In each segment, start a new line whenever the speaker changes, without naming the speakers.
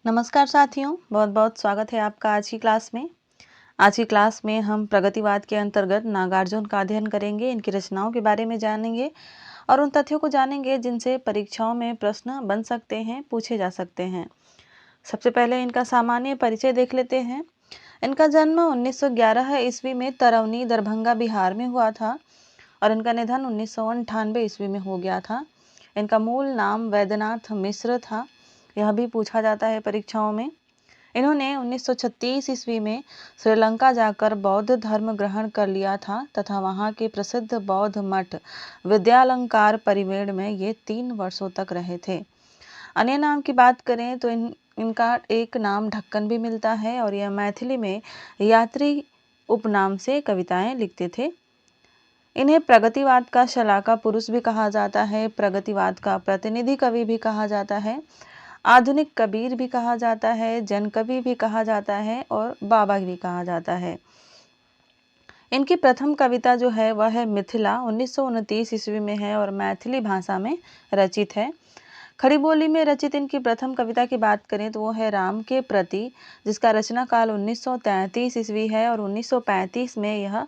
नमस्कार साथियों, बहुत बहुत स्वागत है आपका आज की क्लास में। आज की क्लास में हम प्रगतिवाद के अंतर्गत नागार्जुन का अध्ययन करेंगे, इनकी रचनाओं के बारे में जानेंगे और उन तथ्यों को जानेंगे जिनसे परीक्षाओं में प्रश्न बन सकते हैं, पूछे जा सकते हैं। सबसे पहले इनका सामान्य परिचय देख लेते हैं। इनका जन्म 1911 ईस्वी में तरवनी, दरभंगा, बिहार में हुआ था और इनका निधन 1998 ईस्वी में हो गया था। इनका मूल नाम वैद्यनाथ मिश्र था, यह भी पूछा जाता है परीक्षाओं में। इन्होंने 1936 ईस्वी में श्रीलंका जाकर बौद्ध धर्म ग्रहण कर लिया था तथा वहाँ के प्रसिद्ध बौद्ध मठ विद्यालंकार परिवेड़ में ये 3 वर्षों तक रहे थे। अन्य नाम की बात करें तो इनका एक नाम ढक्कन भी मिलता है और यह मैथिली में यात्री उपनाम से कविताएं लिखते थे। इन्हें प्रगतिवाद का शलाका पुरुष भी कहा जाता है, प्रगतिवाद का प्रतिनिधि कवि भी कहा जाता है, आधुनिक कबीर भी कहा जाता है, जन कवि भी कहा जाता है और बाबा भी कहा जाता है। इनकी प्रथम कविता जो है वह है मिथिला, 1929 ईस्वी में है और मैथिली भाषा में रचित है। खड़ी बोली में रचित इनकी प्रथम कविता की बात करें तो वो है राम के प्रति, जिसका रचना काल 1933 ईस्वी है और 1935 में यह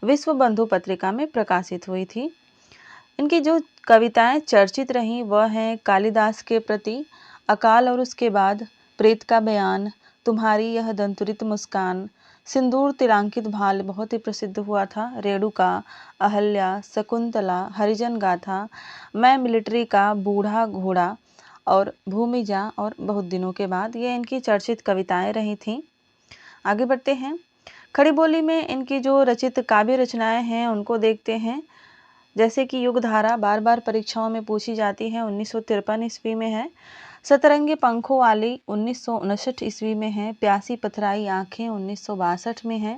विश्व बंधु पत्रिका में प्रकाशित हुई थी। इनकी जो कविताएं चर्चित रहीं वह हैं कालिदास के प्रति, अकाल और उसके बाद, प्रेत का बयान, तुम्हारी यह दंतुरित मुस्कान, सिंदूर तिलांकित भाल बहुत ही प्रसिद्ध हुआ था, रेणुका, अहल्या, शकुंतला, हरिजन गाथा, मैं मिलिट्री का बूढ़ा घोड़ा और भूमिजा और बहुत दिनों के बाद, ये इनकी चर्चित कविताएं रही थीं। आगे बढ़ते हैं। खड़ी बोली में इनकी जो रचित काव्य रचनाएं हैं उनको देखते हैं। जैसे कि युगधारा बार बार परीक्षाओं में पूछी जाती है, 1953 ईस्वी में है। सतरंगी पंखों वाली 1959 ईस्वी में है। प्यासी पथराई आंखें 1962 में है।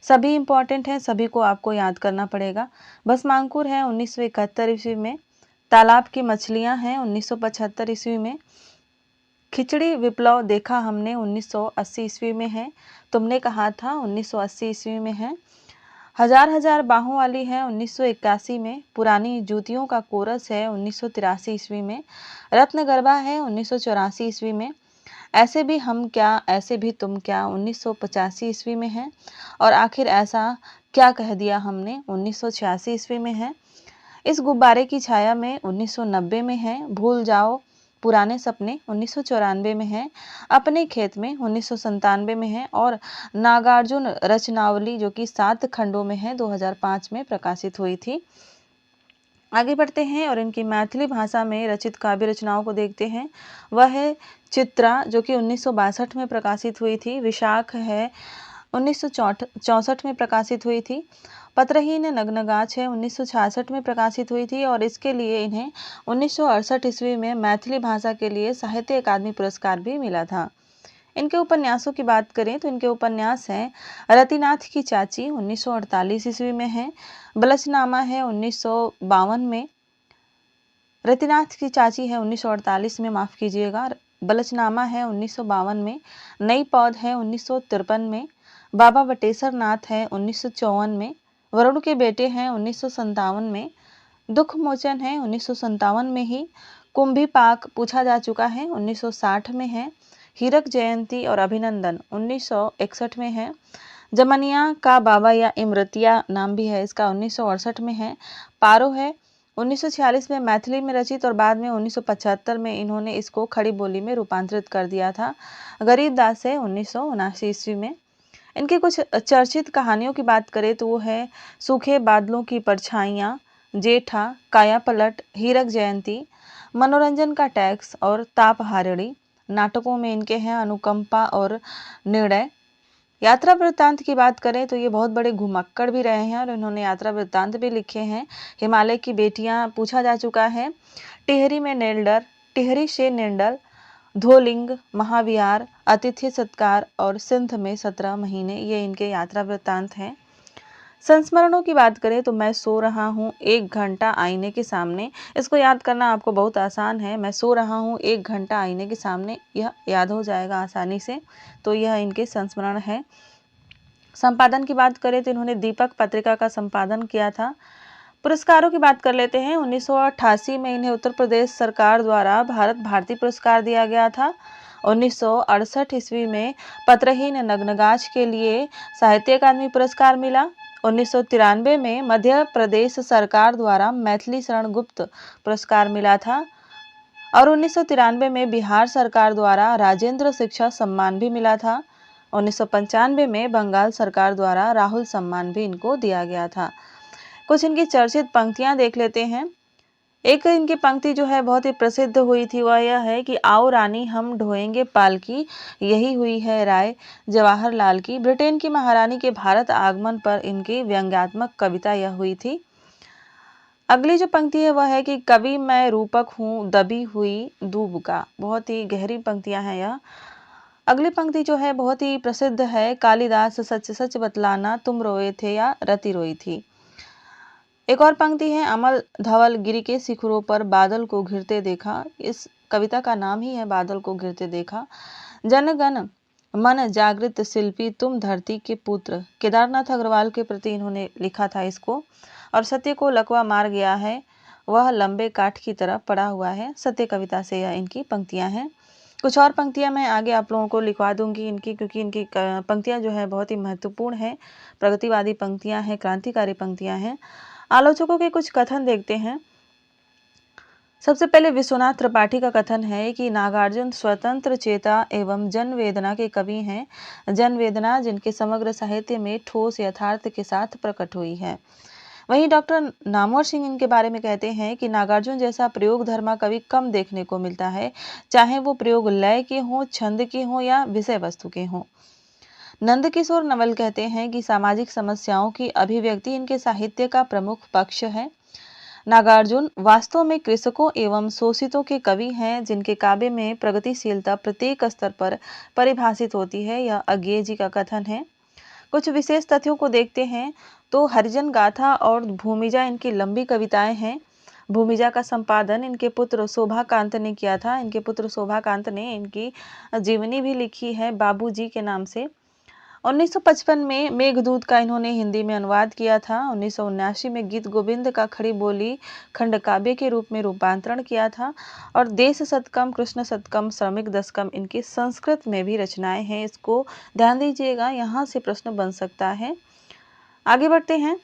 सभी इंपॉर्टेंट हैं, सभी को आपको याद करना पड़ेगा। भस्मांकुर है 1971 ईस्वी में। तालाब की मछलियां हैं 1975 ईस्वी में। खिचड़ी विप्लव देखा हमने 1980 ईस्वी में है। तुमने कहा था 1980 ईस्वी में है। हजार हजार बाहों वाली है 1981 में। पुरानी जूतियों का कोरस है 1983 ईस्वी में। रत्नगर्भा है 1984 ईस्वी में। ऐसे भी हम क्या, ऐसे भी तुम क्या 1985 ईस्वी में है। और आखिर ऐसा क्या कह दिया हमने 1986 ईस्वी में है। इस गुब्बारे की छाया में 1990 में है। भूल जाओ पुराने सपने 1994 में है। अपने खेत में 1997 में है और नागार्जुन रचनावली जो कि 7 खंडों में है 2005 में प्रकाशित हुई थी। आगे बढ़ते हैं और इनकी मैथिली भाषा में रचित काव्य रचनाओं को देखते हैं। वह है चित्रा जो कि 1962 में प्रकाशित हुई थी। विशाख है 1964 में प्रकाशित हुई थी। पत्रहीन नग्नगाछ है 1966 में प्रकाशित हुई थी और इसके लिए इन्हें 1968 ईस्वी में मैथिली भाषा के लिए साहित्य अकादमी पुरस्कार भी मिला था। इनके उपन्यासों की बात करें तो इनके उपन्यास हैं रतिनाथ की चाची 1948 ईस्वी में है। बलचनामा है 1952 में। रतिनाथ की चाची है 1948 में, माफ कीजिएगा। बलचनामा है 1952 में। नई पौध है 1953 में। बाबा बटेश्वर नाथ है 1954 में। वरुण के बेटे हैं 1957 में। दुख मोचन है 1957 में ही। कुंभी पाक पूछा जा चुका है 1960 में है। हीरक जयंती और अभिनंदन 1961 में है। जमनिया का बाबा या इमरतिया नाम भी है इसका 1968 में है। पारो है 1946 में मैथिली में रचित और बाद में 1975 में इन्होंने इसको खड़ी बोली में रूपांतरित कर दिया था। गरीब दास है 1979 ईस्वी में। इनकी कुछ चर्चित कहानियों की बात करें तो वो है सूखे बादलों की परछाइयाँ, जेठा, काया पलट, हीरक जयंती, मनोरंजन का टैक्स और तापहारिणी। नाटकों में इनके हैं अनुकंपा और निर्णय। यात्रा वृत्तांत की बात करें तो ये बहुत बड़े घुमक्कड़ भी रहे हैं और इन्होंने यात्रा वृत्तांत भी लिखे हैं। हिमालय की बेटियां पूछा जा चुका है। टिहरी में नेल्डर, टिहरी से नेंडल, धोलिंग, महाविहार, अतिथि सत्कार और सिंध में 17 महीने, ये इनके यात्रा वृत्तांत हैं। संस्मरणों की बात करें तो मैं सो रहा हूँ 1 घंटा आईने के सामने, इसको याद करना आपको बहुत आसान है। मैं सो रहा हूँ 1 घंटा आईने के सामने, यह याद हो जाएगा आसानी से। तो यह इनके संस्मरण है। संपादन की बात करें तो इन्होंने दीपक पत्रिका का संपादन किया था। पुरस्कारों की बात कर लेते हैं। 1988 में इन्हें उत्तर प्रदेश सरकार द्वारा भारत भारती पुरस्कार दिया गया था। 1968 ईस्वी में पत्रहीन नग्नगाछ के लिए साहित्य अकादमी पुरस्कार मिला। 1993 में मध्य प्रदेश सरकार द्वारा मैथिली शरण गुप्त पुरस्कार मिला था और 1993 में बिहार सरकार द्वारा राजेंद्र शिक्षा सम्मान भी मिला था। 1995 में बंगाल सरकार द्वारा राहुल सम्मान भी इनको दिया गया था। कुछ इनकी चर्चित पंक्तियां देख लेते हैं। एक इनकी पंक्ति जो है बहुत ही प्रसिद्ध हुई थी, वह यह है कि आओ रानी हम ढोएंगे पालकी, यही हुई है राय जवाहरलाल की। ब्रिटेन की महारानी के भारत आगमन पर इनकी व्यंग्यात्मक कविता यह हुई थी। अगली जो पंक्ति है वह है कि कवि मैं रूपक हूँ दबी हुई दूब का। बहुत ही गहरी पंक्तियां हैं यह। अगली पंक्ति जो है बहुत ही प्रसिद्ध है, कालिदास सच सच बतलाना तुम रोए थे या रति रोई थी। एक और पंक्ति है, अमल धवल गिरी के शिखरों पर बादल को घिरते देखा। इस कविता का नाम ही है बादल को घिरते देखा। जनगण मन जागृत शिल्पी तुम धरती के पुत्र। केदारनाथ अग्रवाल के प्रति इन्होंने लिखा था इसको। और सत्य को लकवा मार गया है, वह लंबे काठ की तरह पड़ा हुआ है। सत्य कविता से यह इनकी पंक्तियां हैं। कुछ और पंक्तियां मैं आगे आप लोगों को लिखवा दूंगी इनकी, क्योंकि इनकी पंक्तियां जो है बहुत ही महत्वपूर्ण है। प्रगतिवादी पंक्तियां हैं, क्रांतिकारी पंक्तियां हैं। आलोचकों के कुछ कथन देखते हैं। सबसे पहले विश्वनाथ त्रिपाठी का कथन है कि नागार्जुन स्वतंत्र चेता एवं जनवेदना के कवि हैं। जनवेदना जिनके समग्र साहित्य में ठोस यथार्थ के साथ प्रकट हुई है। वहीं डॉक्टर नामवर सिंह इनके बारे में कहते हैं कि नागार्जुन जैसा प्रयोग धर्मा कवि कम देखने को मिलता है, चाहे वो प्रयोग लय के हों, छंद के हों या विषय वस्तु के हों। नंदकिशोर नवल कहते हैं कि सामाजिक समस्याओं की अभिव्यक्ति इनके साहित्य का प्रमुख पक्ष है। नागार्जुन वास्तव में कृषकों एवं शोषितों के कवि हैं, जिनके काव्य में प्रगतिशीलता प्रत्येक स्तर पर परिभाषित होती है। यह अज्ञेय जी का कथन है। कुछ विशेष तथ्यों को देखते हैं तो हरिजन गाथा और भूमिजा इनकी लंबी कविताएं हैं। भूमिजा का संपादन इनके पुत्र शोभाकांत ने किया था। इनके पुत्र शोभाकांत ने इनकी जीवनी भी लिखी है बाबूजी के नाम से। 1955 में मेघदूत का इन्होंने हिंदी में अनुवाद किया था। 1979 में गीत गोविंद का खड़ी बोली खंड काव्य के रूप में रूपांतरण किया था। और देश शतकम, कृष्ण शतकम, श्रमिक दशकम इनकी संस्कृत में भी रचनाएं हैं। इसको ध्यान दीजिएगा, यहाँ से प्रश्न बन सकता है। आगे बढ़ते हैं।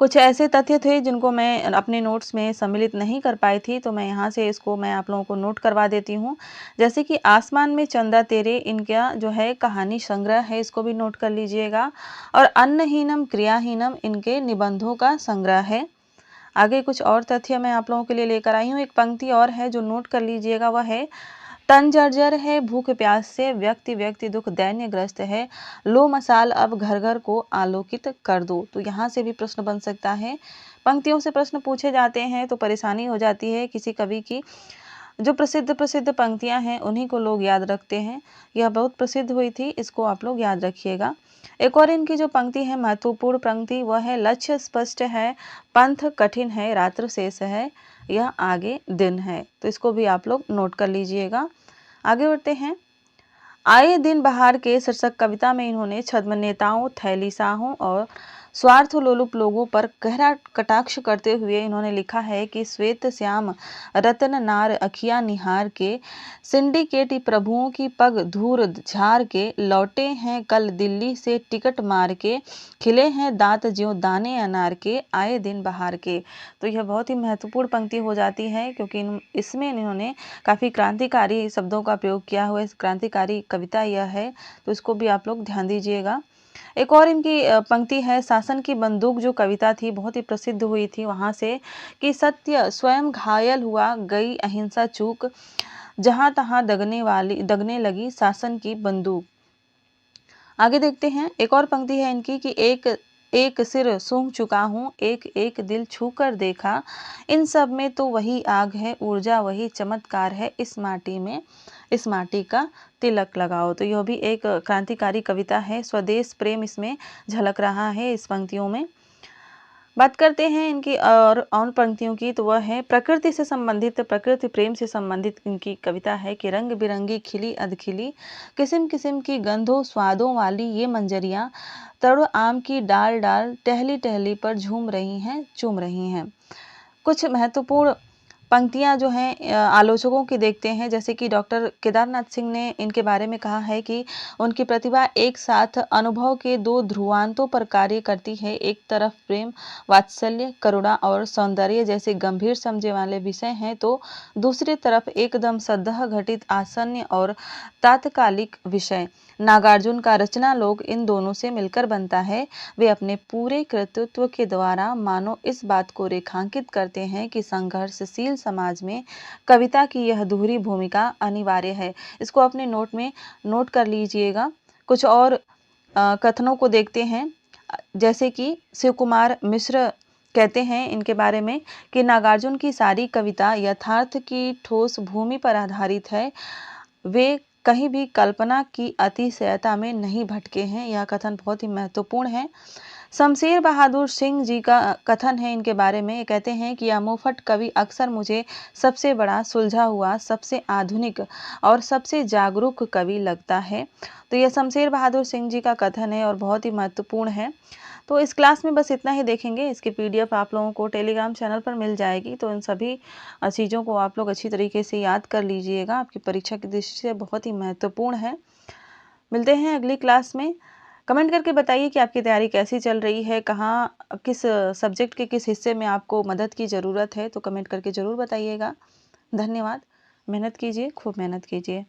कुछ ऐसे तथ्य थे जिनको मैं अपने नोट्स में सम्मिलित नहीं कर पाई थी, तो मैं यहाँ से इसको मैं आप लोगों को नोट करवा देती हूँ। जैसे कि आसमान में चंदा तेरे इनका जो है कहानी संग्रह है, इसको भी नोट कर लीजिएगा। और अन्नहीनम क्रियाहीनम इनके निबंधों का संग्रह है। आगे कुछ और तथ्य मैं आप लोगों के लिए लेकर आई हूँ। एक पंक्ति और है जो नोट कर लीजिएगा, वह है तन जर्जर है भूख प्यास से, व्यक्ति व्यक्ति दुख दैन्यग्रस्त है, लो मसाल अब घर घर को आलोकित कर दो। तो यहाँ से भी प्रश्न बन सकता है। पंक्तियों से प्रश्न पूछे जाते हैं तो परेशानी हो जाती है किसी कवि की। जो प्रसिद्ध पंक्तियां हैं उन्हीं को लोग याद रखते हैं। यह बहुत प्रसिद्ध हुई थी, इसको आप लोग याद रखिएगा। एक और इनकी जो पंक्ति है महत्वपूर्ण पंक्ति, वह है लक्ष्य स्पष्ट है, पंथ कठिन है, रात्र शेष है, यह आगे दिन है। तो इसको भी आप लोग नोट कर लीजिएगा। आगे बढ़ते हैं। आए दिन बहार के शीर्षक कविता में इन्होंने छद्म नेताओं, थैलीसाहों और स्वार्थ लोलुप लोगों पर गहरा कटाक्ष करते हुए इन्होंने लिखा है कि श्वेत श्याम रतन नार अखिया निहार के, सिंडिकेट प्रभुओं की पग धूर झार के, लौटे हैं कल दिल्ली से टिकट मार के, खिले हैं दांत ज्यों दाने अनार के, आए दिन बहार के। तो यह बहुत ही महत्वपूर्ण पंक्ति हो जाती है, क्योंकि इसमें इन्होंने काफ़ी क्रांतिकारी शब्दों का प्रयोग किया हुआ है। क्रांतिकारी कविता यह है, तो इसको भी आप लोग ध्यान दीजिएगा। एक और इनकी पंक्ति है शासन की बंदूक, जो कविता थी बहुत ही प्रसिद्ध हुई थी वहां से, कि सत्य स्वयं घायल हुआ गई अहिंसा चूक, जहां तहां दगने लगी शासन की बंदूक। आगे देखते हैं। एक और पंक्ति है इनकी कि एक एक सिर सूंघ चुका हूँ, एक एक दिल छू कर देखा, इन सब में तो वही आग है, ऊर्जा वही चमत्कार है, इस माटी में इस माटी का तिलक लगाओ। तो यह भी एक क्रांतिकारी कविता है। स्वदेश प्रेम इसमें झलक रहा है इस पंक्तियों में। बात करते हैं इनकी और पंक्तियों की, तो वह है प्रकृति से संबंधित, प्रकृति प्रेम से संबंधित इनकी कविता है कि रंग बिरंगी खिली अधखिली, किस्म किस्म की गंधों स्वादों वाली ये मंजरियां, तरुण आम की डाल डाल टहली टहली पर झूम रही हैं, चूम रही हैं। कुछ महत्वपूर्ण पंक्तियाँ जो हैं आलोचकों की देखते हैं, जैसे कि डॉक्टर केदारनाथ सिंह ने इनके बारे में कहा है कि उनकी प्रतिभा एक साथ अनुभव के दो ध्रुवांतों पर कार्य करती है। एक तरफ प्रेम, वात्सल्य, करुणा और सौंदर्य जैसे गंभीर समझे वाले विषय हैं, तो दूसरी तरफ एकदम सद्य घटित आसन्न और तात्कालिक विषय। नागार्जुन का रचना लोग इन दोनों से मिलकर बनता है। वे अपने पूरे कृतित्व के द्वारा मानो इस बात को रेखांकित करते हैं कि संघर्षशील समाज में कविता की यह दोहरी भूमिका अनिवार्य है। इसको अपने नोट में नोट कर लीजिएगा। कुछ और कथनों को देखते हैं, जैसे कि शिव कुमार मिश्र कहते हैं इनके बारे में कि नागार्जुन की सारी कविता यथार्थ की ठोस भूमि पर आधारित है। वे कहीं भी कल्पना की अतिशयता में नहीं भटके हैं। यह कथन बहुत ही महत्वपूर्ण है। शमशेर बहादुर सिंह जी का कथन है इनके बारे में। ये कहते हैं कि यह मुफट कवि अक्सर मुझे सबसे बड़ा, सुलझा हुआ, सबसे आधुनिक और सबसे जागरूक कवि लगता है। तो यह शमशेर बहादुर सिंह जी का कथन है और बहुत ही महत्वपूर्ण है। तो इस क्लास में बस इतना ही देखेंगे। इसकी पीडीएफ आप लोगों को टेलीग्राम चैनल पर मिल जाएगी। तो इन सभी चीज़ों को आप लोग अच्छी तरीके से याद कर लीजिएगा। आपकी परीक्षा की दृष्टि से बहुत ही महत्वपूर्ण है। मिलते हैं अगली क्लास में। कमेंट करके बताइए कि आपकी तैयारी कैसी चल रही है, कहाँ किस सब्जेक्ट के किस हिस्से में आपको मदद की ज़रूरत है। तो कमेंट करके ज़रूर बताइएगा। धन्यवाद। मेहनत कीजिए, खूब मेहनत कीजिए।